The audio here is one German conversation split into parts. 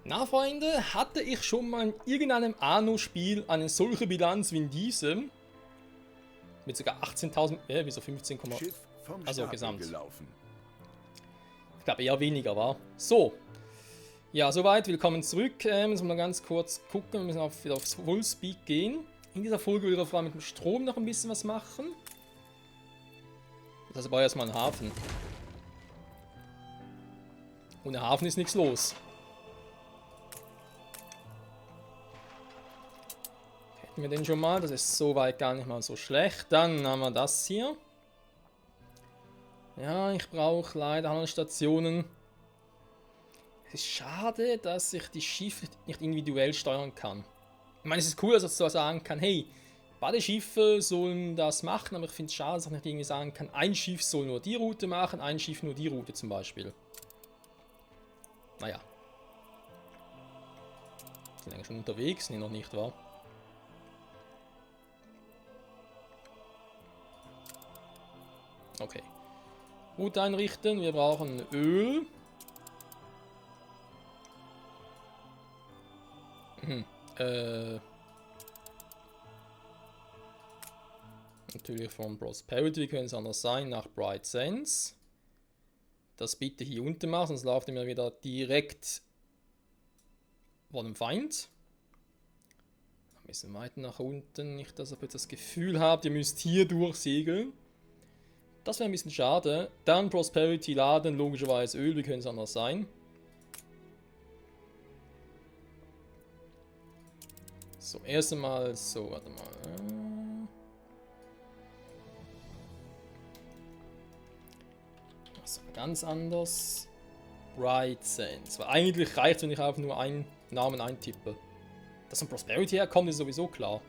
Na Freunde, hatte ich schon mal in irgendeinem Anno-Spiel eine solche Bilanz wie in diesem? Mit sogar 18.000, wieso 15, Schiff vom also Stapel gesamt. gelaufen. Ich glaube eher weniger, war. So. Ja, soweit, willkommen zurück. Müssen wir mal ganz kurz gucken, wir müssen wieder aufs Fullspeed gehen. In dieser Folge will ich vor allem mit dem Strom noch ein bisschen was machen. Das war erstmal ein Hafen. Ohne Hafen ist nichts los. Hätten wir den schon mal, das ist soweit gar nicht mal so schlecht. Dann haben wir das hier. Ja, ich brauche leider Handelsstationen. Es ist schade, dass ich die Schiffe nicht individuell steuern kann. Ich meine, es ist cool, dass ich so sagen kann, hey, beide Schiffe sollen das machen, aber ich finde es schade, dass ich nicht irgendwie sagen kann, ein Schiff soll nur die Route machen, ein Schiff nur die Route zum Beispiel. Naja. Sind eigentlich schon unterwegs? Nee, noch nicht, wahr? Okay. Route einrichten, wir brauchen Öl. Natürlich von Prosperity, wie könnte es anders sein, nach Bright Sands. Das bitte hier unten machen, sonst läuft ihr wieder direkt von dem Feind. Ein bisschen weiter nach unten, nicht, dass ihr jetzt das Gefühl habt, ihr müsst hier durchsegeln. Das wäre ein bisschen schade. Dann Prosperity laden, logischerweise Öl, wie könnte es anders sein. So, erst einmal, so, warte mal. Das war ganz anders. Bright Sands. Weil eigentlich reicht es, wenn ich einfach nur einen Namen eintippe. Dass von Prosperity herkommt, ist sowieso klar.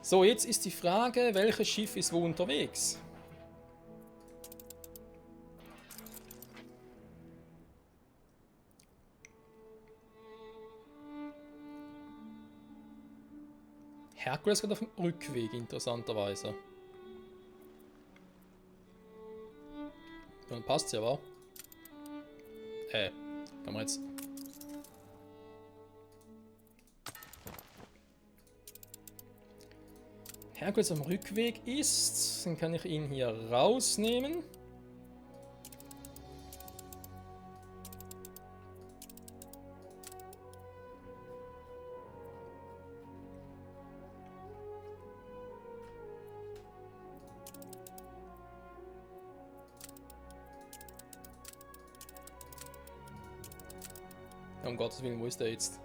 So, jetzt ist die Frage, welches Schiff ist wo unterwegs? Herkules geht auf dem Rückweg, interessanterweise. Dann passt's ja, wa? Kann man jetzt... Herkules am Rückweg ist, dann kann ich ihn hier rausnehmen. Um Gottes Willen, wo ist der jetzt?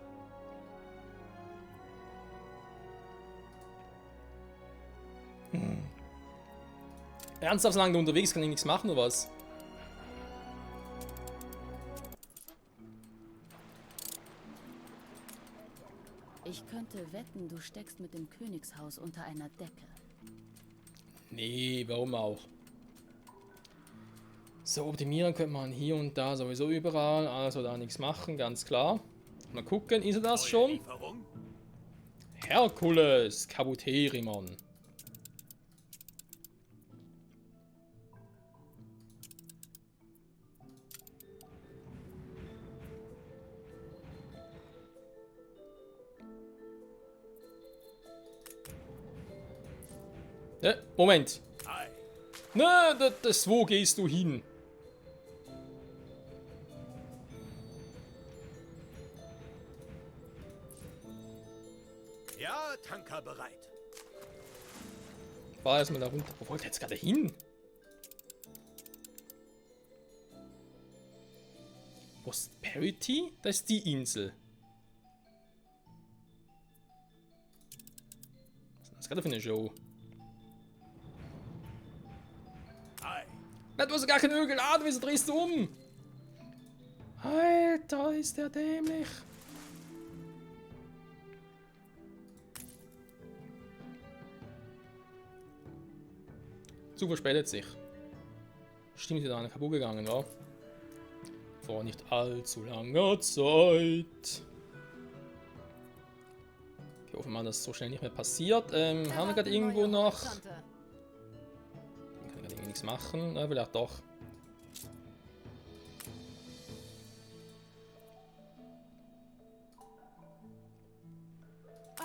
Ernsthaft, solange du unterwegs kann ich nichts machen, oder was? Ich könnte wetten, du steckst mit dem Königshaus unter einer Decke. Nee, warum auch? So, optimieren könnte man hier und da sowieso überall, also da nichts machen, ganz klar. Mal gucken, ist er das schon? Herkules, Kabuterimon. Moment. Na, wo gehst du hin? Ja, Tanker bereit. War erstmal da runter. Wo wollte er jetzt gerade hin? Prosperity? Das ist die Insel. Was ist das gerade für eine Show? Na, du hast gar kein Öl geladen, wieso drehst du um? Alter, ist der dämlich. Zu verspätet sich. Stimmt, ist da eine kaputt gegangen, ja? Vor nicht allzu langer Zeit. Ich hoffe mal, dass so schnell nicht mehr passiert. Haben wir gerade irgendwo noch... nichts machen. Na, vielleicht doch.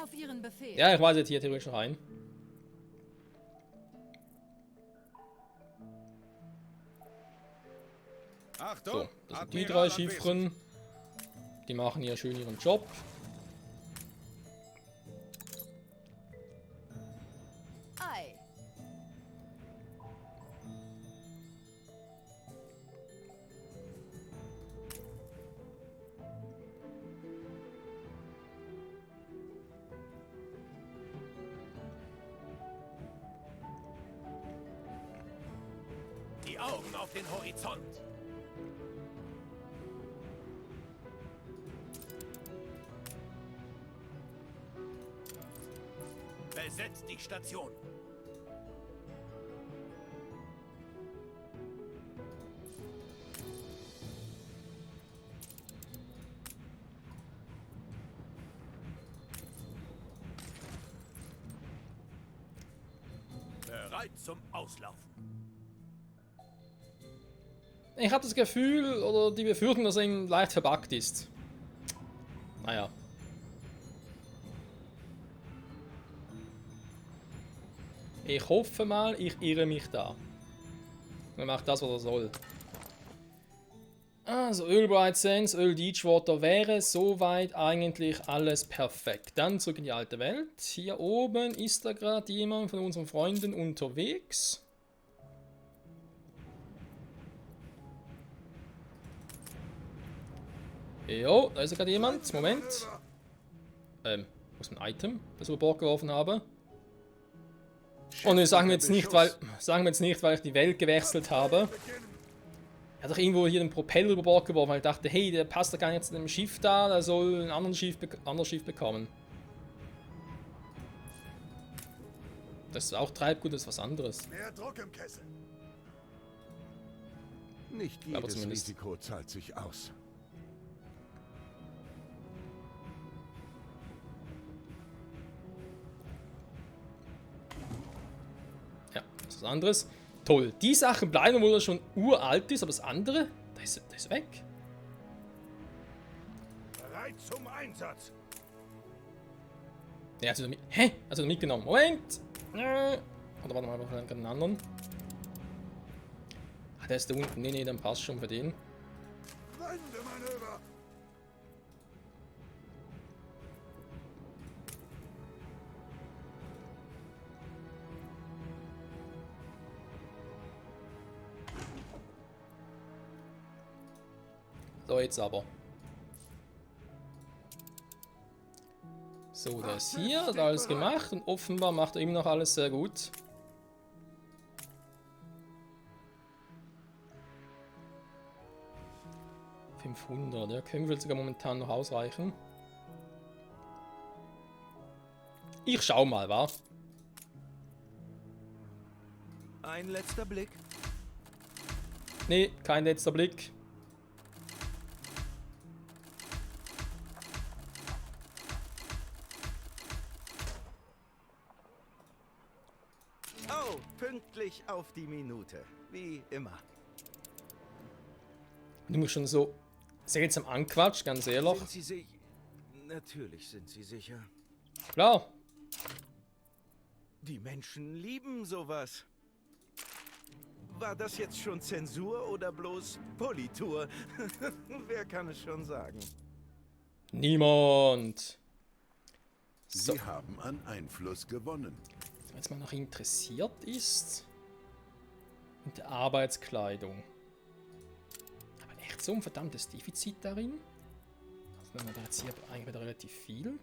Auf Ihren Befehl. Ja, ich weiß jetzt hier theoretisch rein. So, das sind die 3 Chiffren. Die machen hier schön ihren Job. Ei. Die Augen auf den Horizont. Besetzt die Station. Bereit zum Auslaufen. Ich habe das Gefühl oder die Befürchtung, dass er ihm leicht verbuggt ist. Naja. Ich hoffe mal, ich irre mich da. Er macht das, was er soll. Also Öl Bright Sands, Öl Deepwater wäre soweit eigentlich alles perfekt. Dann zurück in die alte Welt. Hier oben ist da gerade jemand von unseren Freunden unterwegs. Jo, da ist gerade jemand. Moment. Wo ist ein Item, das ich über Bord geworfen habe? Und ne, sagen wir jetzt nicht, weil ich die Welt gewechselt habe. Er hat doch irgendwo hier den Propeller über Bord geworfen, weil ich dachte, hey, der passt doch gar nicht zu dem Schiff da, der soll ein anderes Schiff bekommen. Das ist auch Treibgut, das ist was anderes. Mehr Druck im Kessel. Nicht Aber jedes zumindest. Risiko zahlt sich aus. Ja, das ist was anderes. Toll, die Sachen bleiben, obwohl das schon uralt ist, aber das andere, das ist weg. Bereit zum Einsatz. Ja, also mitgenommen. Moment! Oder warte mal, wir haben einen anderen. Ah, der ist da unten. Nee, dann passt schon für den. Wendemanöver. So, jetzt aber. So, der ist hier, hat alles gemacht und offenbar macht er immer noch alles sehr gut. $500, ja, können wir sogar momentan noch ausreichen. Ich schau mal, wa? Ein letzter Blick. Nee, kein letzter Blick. Oh, pünktlich auf die Minute. Wie immer. Du musst schon so seltsam anquatscht, ganz ehrlich. Sind Sie sicher? Natürlich sind Sie sicher. Klar. Die Menschen lieben sowas. War das jetzt schon Zensur oder bloß Politur? Wer kann es schon sagen? Niemand. So. Sie haben an Einfluss gewonnen. Wenn jetzt mal noch interessiert ist. Mit der Arbeitskleidung. Aber echt so ein verdammtes Defizit darin? Also nehmen wir da jetzt hier eigentlich wieder relativ viel.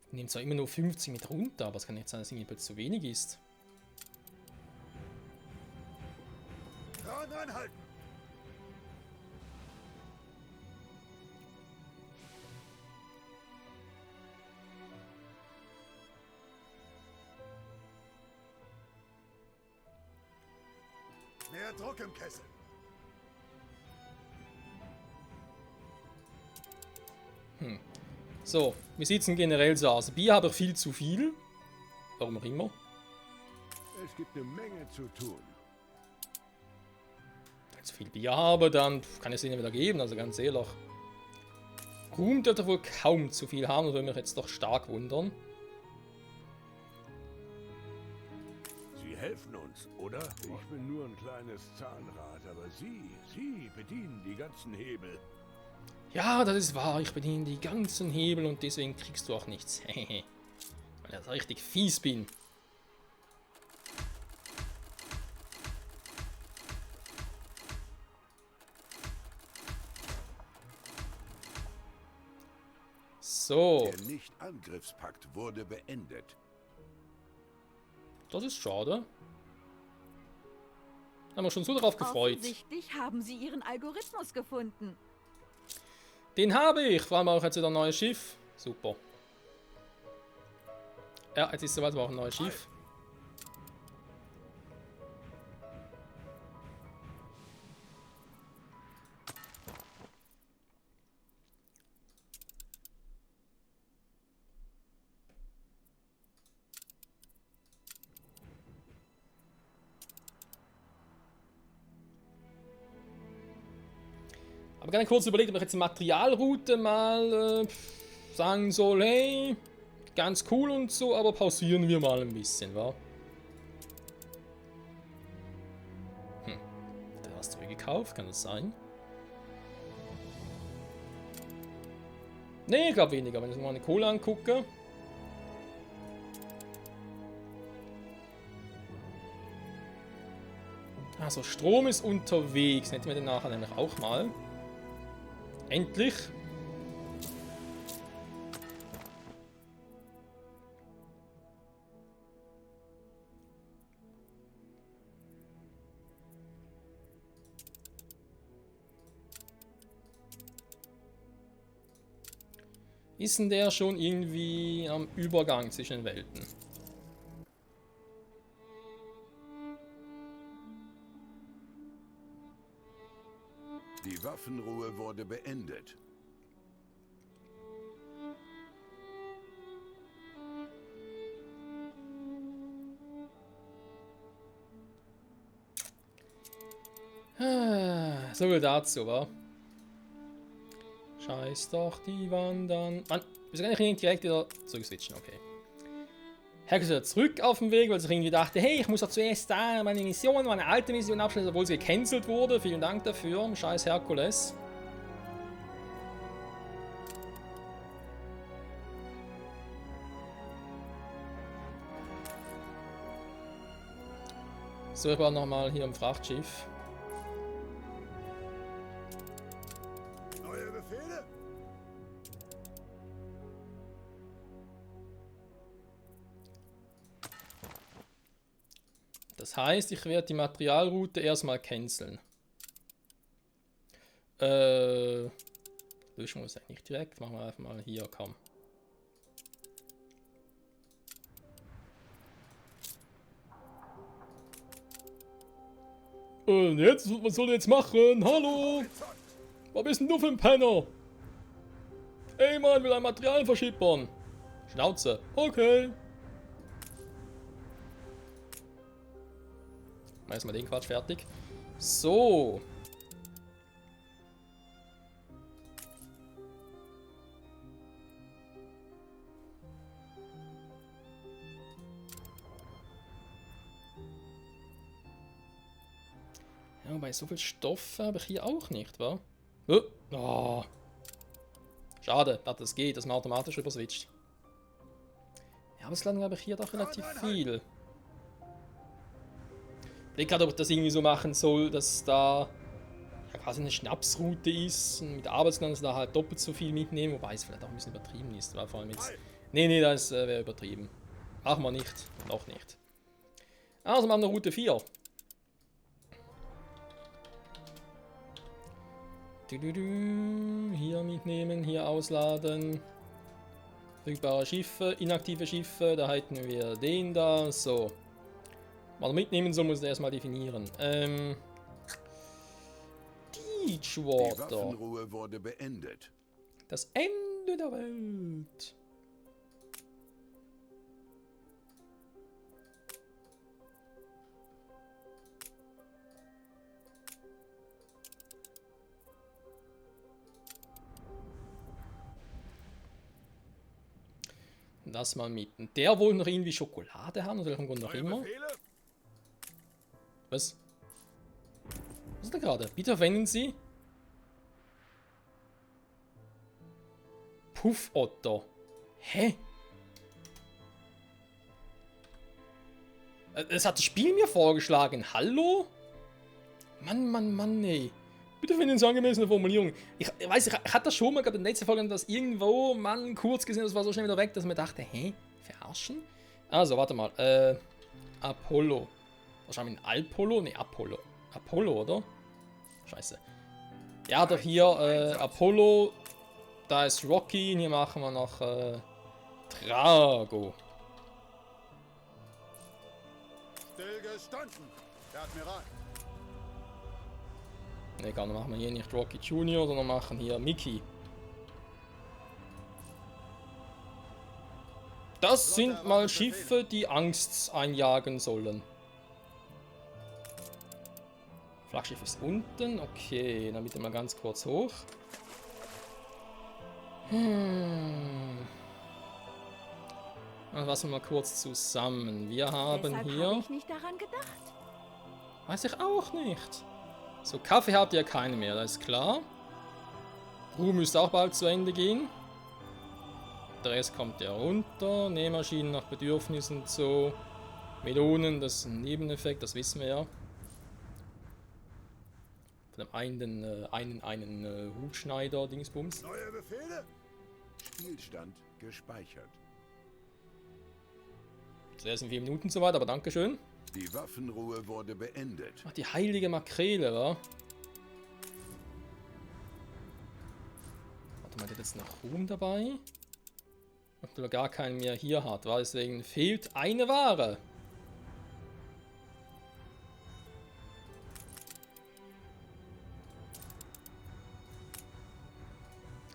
Ich nehme zwar immer nur 50 mit runter, aber es kann nicht sein, dass es irgendwie zu wenig ist. Dran anhalten. Mehr Druck im Kessel. So, Wie sieht es denn generell so aus? Bier habe ich viel zu viel. Warum auch immer. Es gibt eine Menge zu tun. Wenn ich zu viel Bier habe, dann kann ich es ihnen wieder geben, also ganz ehrlich. Ruhm dürfte wohl kaum zu viel haben, das würde mich jetzt doch stark wundern. Sie helfen uns, oder? Ich bin nur ein kleines Zahnrad, aber Sie bedienen die ganzen Hebel. Ja, das ist wahr, ich bediene die ganzen Hebel und deswegen kriegst du auch nichts. Hehehe. Weil ich richtig fies bin. So, Der Nicht-Angriffspakt wurde beendet. das ist schade. Haben wir schon so darauf gefreut. Offensichtlich haben sie ihren Algorithmus gefunden. Den habe ich, vor allem auch jetzt wieder ein neues Schiff. Super. Ja, jetzt ist soweit, wir auch ein neues Schiff. Aber gerne kurz überlegt, ob ich jetzt die Materialroute mal sagen soll, hey, ganz cool und so, aber pausieren wir mal ein bisschen, wa? Da hast du gekauft, kann das sein? Nee, ich glaube weniger, wenn ich mal eine Kohle angucke. Also Strom ist unterwegs, hätten wir den nachher nämlich auch mal. Endlich. Ist denn der schon irgendwie am Übergang zwischen den Welten? Die Waffenruhe wurde beendet. So viel dazu, wa? Scheiß doch die Wandern. Mann, wir können nicht direkt wieder zurückswitchen, okay. Herr ist wieder zurück auf dem Weg, weil ich irgendwie dachte, hey, ich muss doch zuerst da meine Mission, meine alte Mission abschließen, obwohl sie gecancelt wurde. Vielen Dank dafür, scheiß Herkules. So, ich war nochmal hier im Frachtschiff. Neue Befehle? Das heißt, ich werde die Materialroute erstmal canceln. Löschen muss ich nicht direkt. Machen wir einfach mal hier, komm. Und jetzt, was soll ich jetzt machen? Hallo? Was bist denn du für ein Penner? Ey Mann, will ein Material verschippern. Schnauze. Okay. Erstmal den Quatsch fertig. So. Ja, wobei so viel Stoff habe ich hier auch nicht, wa? Oh. Schade, dass das geht, dass man automatisch überswitcht. Ja, aber es laden habe ich hier doch relativ viel. Ich denke gerade, ob ich das irgendwie so machen soll, dass da ja, quasi eine Schnapsroute ist und mit Arbeitsglanz da halt doppelt so viel mitnehmen, wobei es vielleicht auch ein bisschen übertrieben ist, weil vor allem jetzt... Nee, das wäre übertrieben. Machen wir nicht, noch nicht. Also machen wir Route 4. Hier mitnehmen, hier ausladen. Verfügbare Schiffe, inaktive Schiffe, da hätten wir den da, so. Was er mitnehmen soll, muss er erstmal definieren. Die Beachwater. Waffenruhe wurde beendet. Das Ende der Welt. Das mal mit. Und der wollte noch irgendwie Schokolade haben, aus welchem Grund auch immer. Was? Was ist da gerade? Bitte verwenden Sie. Puffotter. Hä? Es hat das Spiel mir vorgeschlagen. Hallo? Mann, ey. Bitte finden Sie angemessene Formulierung. Ich weiß, ich hatte das schon mal, glaube in der letzten Folge das irgendwo, Mann, kurz gesehen, das war so schnell wieder weg, dass man dachte, hä? Verarschen? Also, warte mal. Apollo. Wahrscheinlich ein Alpollo? Ne, Apollo. Apollo, oder? Scheiße. Ja, doch hier, Apollo. Da ist Rocky. Hier machen wir noch, Drago. Stillgestanden, der Admiral. Ne, egal, dann machen wir hier nicht Rocky Junior, sondern machen hier Mickey. Das sind mal Schiffe, die Angst einjagen sollen. Flaggschiff ist unten, okay, dann bitte mal ganz kurz hoch. Dann fassen wir mal kurz zusammen. Wir haben Deshalb hier... habe ich nicht daran gedacht. Weiß ich auch nicht. So, Kaffee habt ihr keine mehr, das ist klar. Ruhe müsste auch bald zu Ende gehen. Der Rest kommt ja runter. Nähmaschinen nach Bedürfnissen so. Melonen, das ist ein Nebeneffekt, das wissen wir ja. Von dem einen Hutschneider-Dingsbums. Neue Befehle? Spielstand gespeichert. Zuerst in 4 Minuten soweit, aber dankeschön. Die Waffenruhe wurde beendet. Ach, die heilige Makrele, wa? Warte mal, der hat jetzt noch Ruhm dabei. Obwohl er gar keinen mehr hier hat, wa? Deswegen fehlt eine Ware.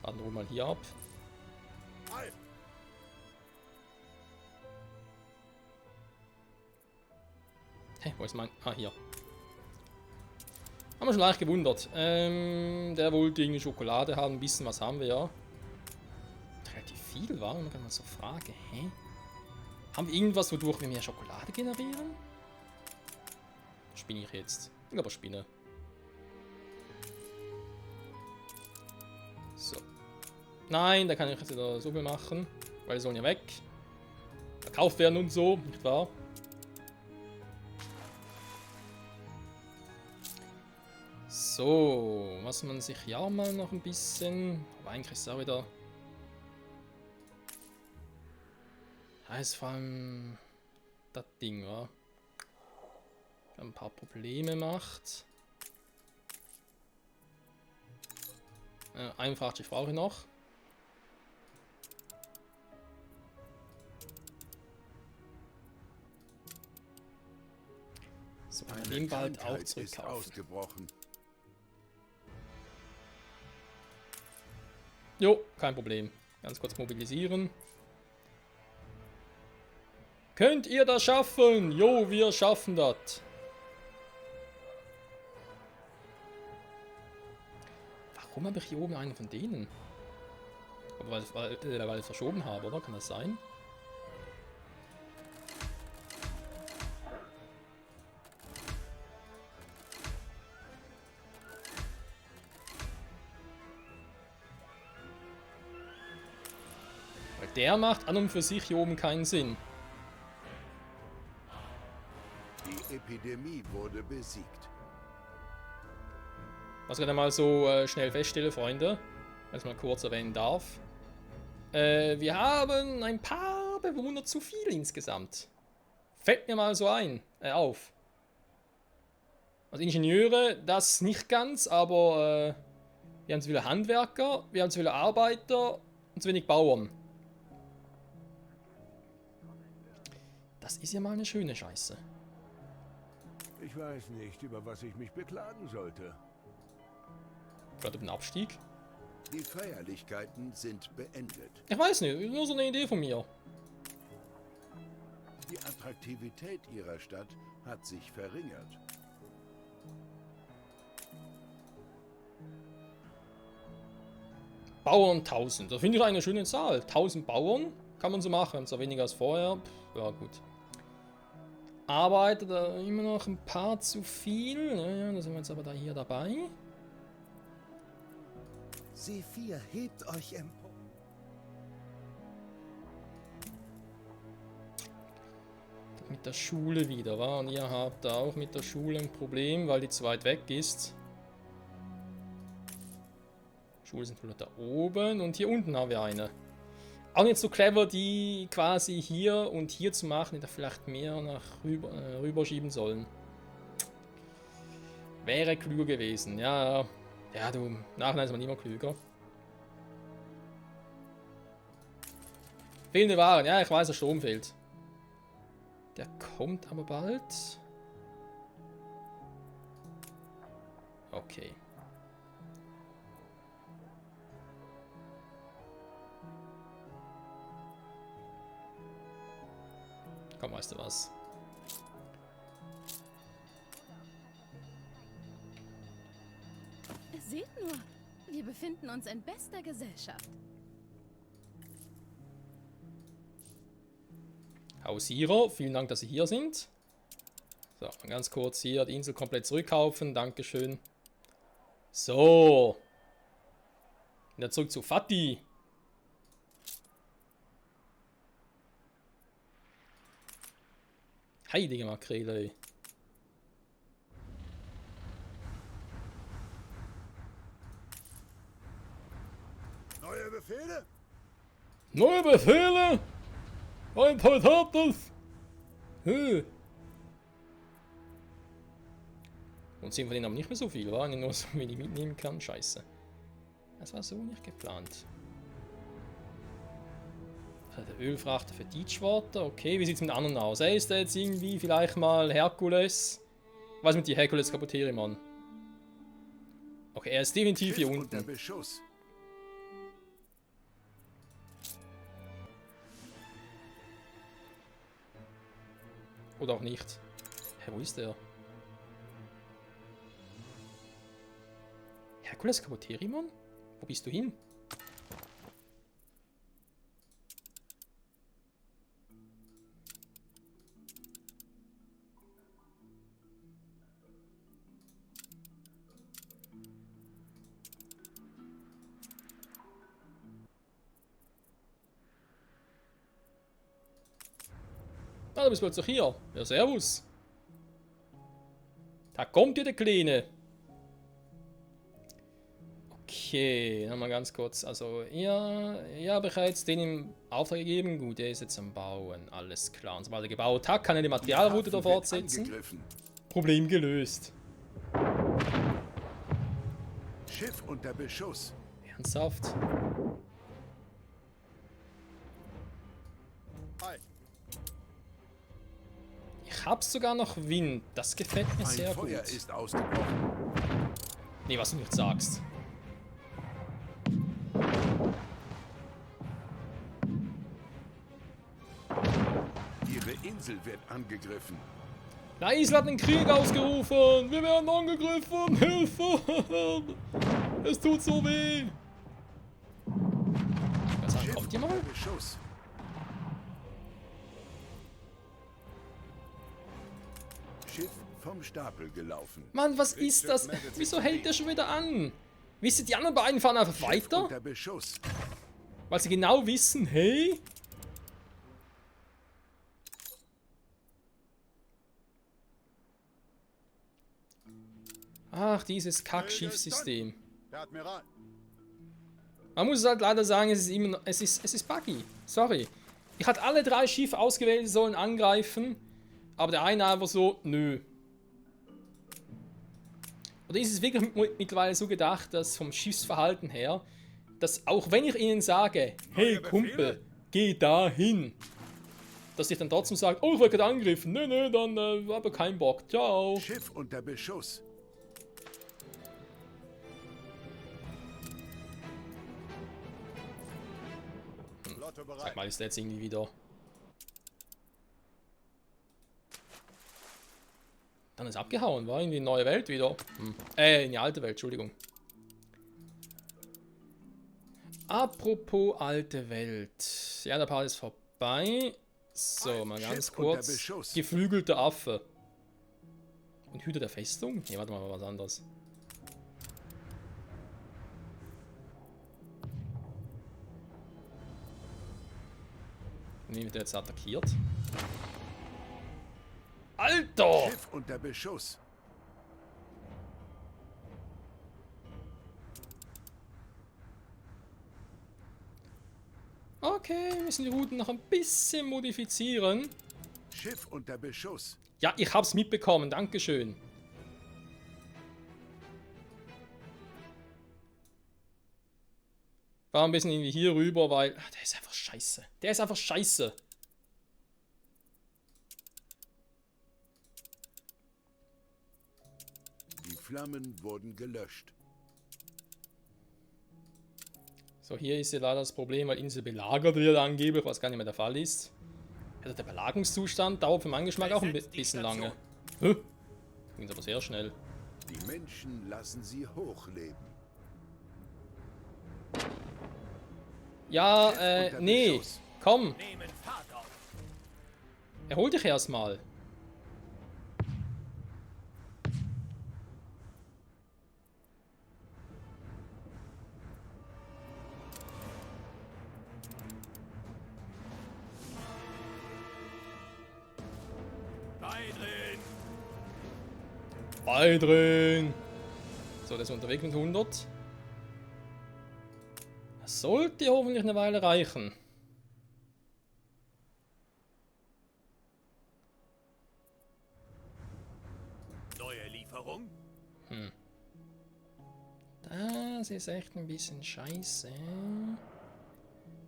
Laden wir mal hier ab. Halt! Hä, wo ist mein... Ah, hier. Haben wir schon leicht gewundert. Der wollte irgendwie Schokolade haben. Ein bisschen was haben wir ja. Relativ viel, war? Man kann mal so fragen. Hä? Haben wir irgendwas, wodurch wir mehr Schokolade generieren? Spinne ich jetzt? Ich glaube, ich spinne. So. Nein, da kann ich jetzt wieder so viel machen. Weil die sollen ja weg. Verkauft werden und so, nicht wahr? So, was man sich ja mal noch ein bisschen... Aber eigentlich ist es auch wieder... Heißt vor allem... Das Ding, wa? Ein paar Probleme macht. Ein Frachtschiff brauche ich noch. So, kann ich den bald auch Ist zurückkaufen. ausgebrochen. Jo, kein Problem. Ganz kurz mobilisieren. Könnt ihr das schaffen? Jo, wir schaffen das. Warum habe ich hier oben einen von denen? Weil ich es verschoben habe, oder? Kann das sein? Weil der macht an und für sich hier oben keinen Sinn. Die Epidemie wurde besiegt. Was ich dann mal so schnell feststelle, Freunde, wenn ich es mal kurz erwähnen darf. Wir haben ein paar Bewohner zu viel insgesamt. Fällt mir mal so auf. Also Ingenieure, das nicht ganz, aber wir haben zu viele Handwerker, wir haben zu viele Arbeiter und zu wenig Bauern. Das ist ja mal eine schöne Scheiße. Ich weiß nicht, über was ich mich beklagen sollte. Gerade über den Abstieg. Die Feierlichkeiten sind beendet. Ich weiß nicht, nur so eine Idee von mir. Die Attraktivität ihrer Stadt hat sich verringert. Bauern 1000, das finde ich eine schöne Zahl. 1000 Bauern, Kann man so machen, zwar weniger als vorher. Ja, gut. Arbeitet da immer noch ein paar zu viel. Ja, da sind wir jetzt aber da hier dabei. C4, hebt euch empor. Mit der Schule wieder, wa? Und ihr habt auch mit der Schule ein Problem, weil die zu weit weg ist. Schule sind da oben und hier unten haben wir eine. Auch nicht so clever, die quasi hier und hier zu machen, die da vielleicht mehr nach rüberschieben sollen. Wäre klüger gewesen, ja. Ja, du, nachher ist man immer klüger. Fehlende Waren, ja, ich weiß, der Strom fehlt. Der kommt aber bald. Okay. Komm, weißt du was? Seht nur, wir befinden uns in bester Gesellschaft. Hausierer, vielen Dank, dass Sie hier sind. So, ganz kurz hier die Insel komplett zurückkaufen. Dankeschön. So. Wieder zurück zu Fatih. Heilige Makrele. Neue Befehle? Neue Befehle? Ein Vertabtes! Und sind von denen aber nicht mehr so viel, war? Nur so wenig mitnehmen kann. Scheiße. Das war so nicht geplant. Der Ölfrachter für Deepwater. Okay, wie sieht es mit den anderen aus? Ist der jetzt irgendwie vielleicht mal Herkules? Was mit die Herkules Kaputteri, Mann? Okay, er ist definitiv hier Unter unten. Beschuss. Oder auch nicht. Hä, wo ist der? Herkules Kaputteri, Mann? Wo bist du hin? Ah, du bist plötzlich hier. Ja, servus. Da kommt ihr, der Kleine. Okay, dann mal ganz kurz. Also, ihr habt bereits den im Auftrag gegeben. Gut, der ist jetzt am Bauen. Alles klar. Und sobald er gebaut hat, kann er die Materialroute da fortsetzen. Problem gelöst. Schiff unter Beschuss. Ernsthaft? Hi. Ich hab sogar noch Wind. Das gefällt mir Ein sehr Feuer gut. ist ausgebrochen. Nee, was du nicht sagst. Ihre Insel wird angegriffen. Na, Isla hat den Krieg ausgerufen. Wir werden angegriffen. Hilfe. Es tut so weh. Was Schiff kommt ihr mal? unter Beschuss. Schiff vom Stapel gelaufen. Mann, was ist das? Wieso hält der schon wieder an? Wisst ihr, die anderen beiden fahren einfach Schiff weiter? unter Beschuss. Weil sie genau wissen, hey... Ach, dieses Kack-Schiffssystem. Der Admiral. Man muss halt leider sagen, es ist buggy. Sorry. Ich hatte alle 3 Schiffe ausgewählt, die sollen angreifen. Aber der eine einfach so, nö. Oder ist es wirklich mittlerweile so gedacht, dass vom Schiffsverhalten her, dass auch wenn ich ihnen sage, hey Kumpel, geh da hin, dass ich dann trotzdem sage, oh, ich werde gerade angegriffen. Nö, dann habe ich keinen Bock. Ciao. Schiff unter Beschuss. Flotte Sag bereit. mal, ist der jetzt irgendwie wieder... Dann ist abgehauen, war irgendwie eine neue Welt wieder. In die alte Welt, Entschuldigung. Apropos alte Welt. Ja, der Part ist vorbei. So, mal ganz Schiff unter kurz. Beschuss. Geflügelter Affe. Und Hüter der Festung? Ne, warte mal, was anderes. Wie wird der jetzt attackiert? Alter! Schiff unter Beschuss. Okay, wir müssen die Routen noch ein bisschen modifizieren. Schiff unter Beschuss. Ja, ich hab's mitbekommen, dankeschön. War ein bisschen irgendwie hier rüber, weil... Ach, der ist einfach scheiße. Der ist einfach scheiße. Die Flammen wurden gelöscht. So, hier ist ja leider das Problem, weil Insel belagert wird angeblich, was gar nicht mehr der Fall ist. Also der Belagerungszustand dauert für meinen Geschmack auch ein bisschen lange. Ging aber sehr schnell. Die Menschen lassen sie hochleben. Ja, unter nee, Beschuss. komm. Erhol dich erstmal. Beidrehen! So, der ist unterwegs mit 100. Das sollte hoffentlich eine Weile reichen. Neue Lieferung? Das ist echt ein bisschen scheiße.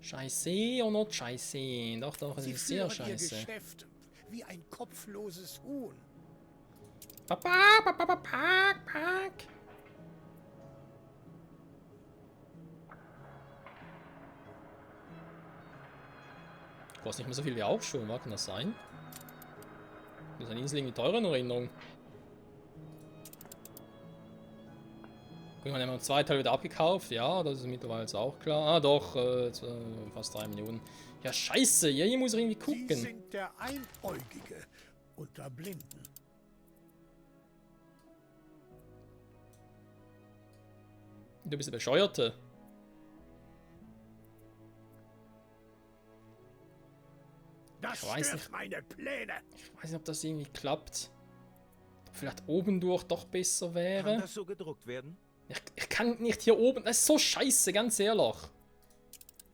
Scheiße oder nicht scheiße? Doch, doch, es Sie ist sehr führen ihr scheiße. Geschäft wie ein kopfloses Huhn. Papa, Papa, Papa, Park, Park. Kostet nicht mehr so viel wie auch schon, war kann das sein? Das ist eine Insel irgendwie teurer in Erinnerung. Irgendwann haben wir 2 Teile wieder abgekauft, ja, das ist mittlerweile jetzt auch klar. Ah doch, fast 3 Millionen. Ja scheiße, ja, hier muss ich irgendwie Sie gucken. sind der Einäugige unter Blinden. Du bist der Bescheuerte. Das Ich weiß stört nicht. meine Pläne. Ich weiß nicht, ob das irgendwie klappt. Ob vielleicht oben durch doch besser Kann wäre. das so gedruckt werden? Ich kann nicht hier oben. Das ist so scheiße, ganz ehrlich.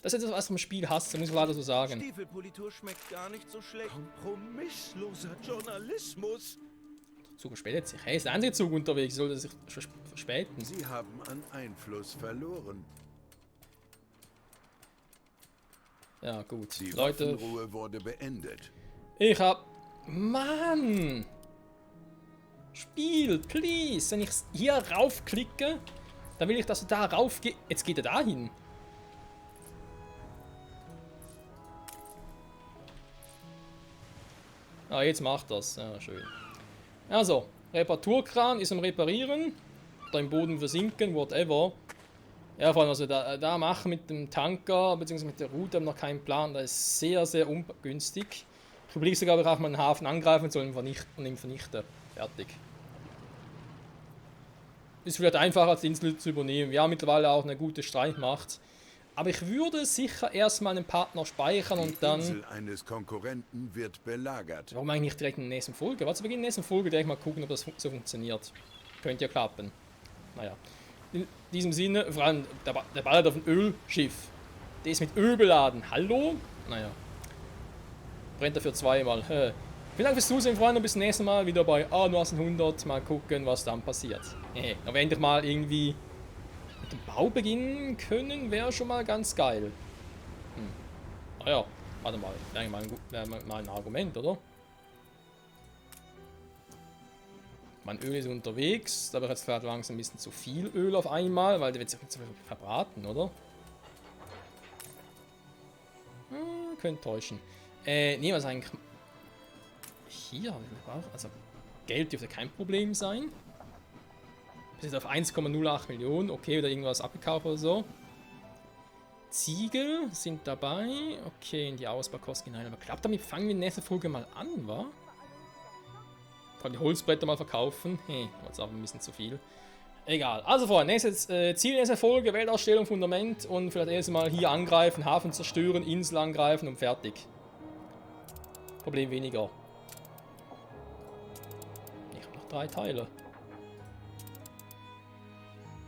Das ist etwas, was ich vom Spiel hasse, muss ich leider so sagen. Stiefelpolitur schmeckt gar nicht so schlecht. Kompromissloser Journalismus. Der Zug verspätet sich. Hey, ist der andere Zug unterwegs? Soll der sich verspäten? Sie haben an Einfluss verloren. Ja, gut. Die Leute, Waffenruhe wurde beendet. ich hab... Mann! Spiel, please! Wenn ich hier raufklicke, dann will ich, dass du da rauf gehst. Jetzt geht er da hin. Ah, jetzt macht das. Ja, schön. Also, Reparaturkran ist am Reparieren. Oder im Boden versinken, whatever. Ja, vor allem, was wir da machen mit dem Tanker, bzw. mit der Route, haben wir noch keinen Plan. Das ist sehr, sehr ungünstig. Ich überlege sogar, ob ich auch mal einen Hafen angreifen soll und ihn vernichten. Fertig. Ist vielleicht einfacher, als die Insel zu übernehmen. Wir haben mittlerweile auch eine gute Streitmacht. Aber ich würde sicher erstmal einen Partner speichern und Die dann... Insel eines Konkurrenten wird belagert. Warum eigentlich nicht direkt in der nächsten Folge? Was zu Beginn der nächsten Folge direkt mal gucken, ob das so funktioniert. Könnte ja klappen. Naja. In diesem Sinne, vor allem der ballert auf ein Ölschiff. Der ist mit Öl beladen. Hallo? Naja. Brennt dafür zweimal. Vielen Dank fürs Zusehen, Freunde. Bis zum nächsten Mal wieder bei A100. Mal gucken, was dann passiert. Aber endlich mal irgendwie mit dem Bau beginnen können, wäre schon mal ganz geil. Naja, warte mal. Wäre mal ein Argument, oder? Mein Öl ist unterwegs. Da habe ich jetzt vielleicht langsam ein bisschen zu viel Öl auf einmal, weil der wird sich nicht so viel verbraten, oder? Könnte täuschen. Nee, was eigentlich... Hier habe ich auch... Also, Geld dürfte kein Problem sein. Bis jetzt auf 1,08 Millionen. Okay, oder irgendwas abgekauft oder so. Ziegel sind dabei. Okay, in die Ausbaukosten hinein. Aber ich glaube, damit fangen wir in der nächsten Folge mal an, wa? Kann die Holzbretter mal verkaufen. Hey, jetzt aber ein bisschen zu viel. Egal. Also Freunde, Ziel nächster Folge, Weltausstellung, Fundament und vielleicht erstmal hier angreifen, Hafen zerstören, Insel angreifen und fertig. Problem weniger. Ich habe noch 3 Teile.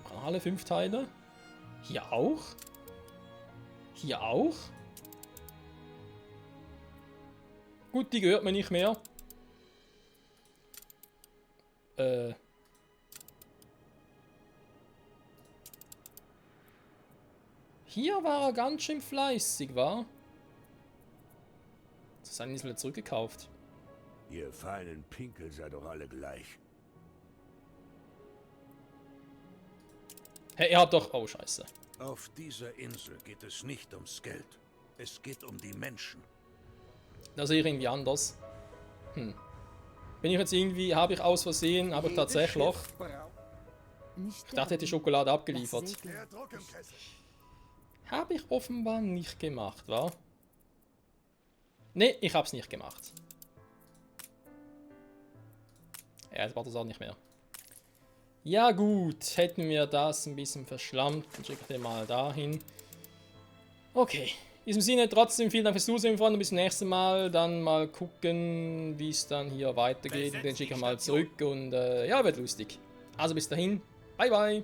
Ich brauche alle 5 Teile. Hier auch. Hier auch. Gut, die gehört mir nicht mehr. Hier war er ganz schön fleißig, wa? Das ist wieder zurückgekauft. Ihr feinen Pinkel seid doch alle gleich. Hey, ihr habt doch... Oh, scheiße. Auf dieser Insel geht es nicht ums Geld. Es geht um die Menschen. Das sehe ich irgendwie anders. Bin ich jetzt irgendwie... Habe ich aus Versehen... Habe ich tatsächlich... Ich dachte, hätte die Schokolade abgeliefert. Der Druck im Kessel. Habe ich offenbar nicht gemacht, wa? Ne, ich hab's nicht gemacht. Ja, jetzt braucht es auch nicht mehr. Ja gut, hätten wir das ein bisschen verschlammt, dann schicke ich den mal dahin. Okay, in diesem Sinne trotzdem vielen Dank fürs Zusehen, Freunde, bis zum nächsten Mal. Dann mal gucken, wie es dann hier weitergeht. Und den schicke ich mal zurück und ja, wird lustig. Also bis dahin, bye bye.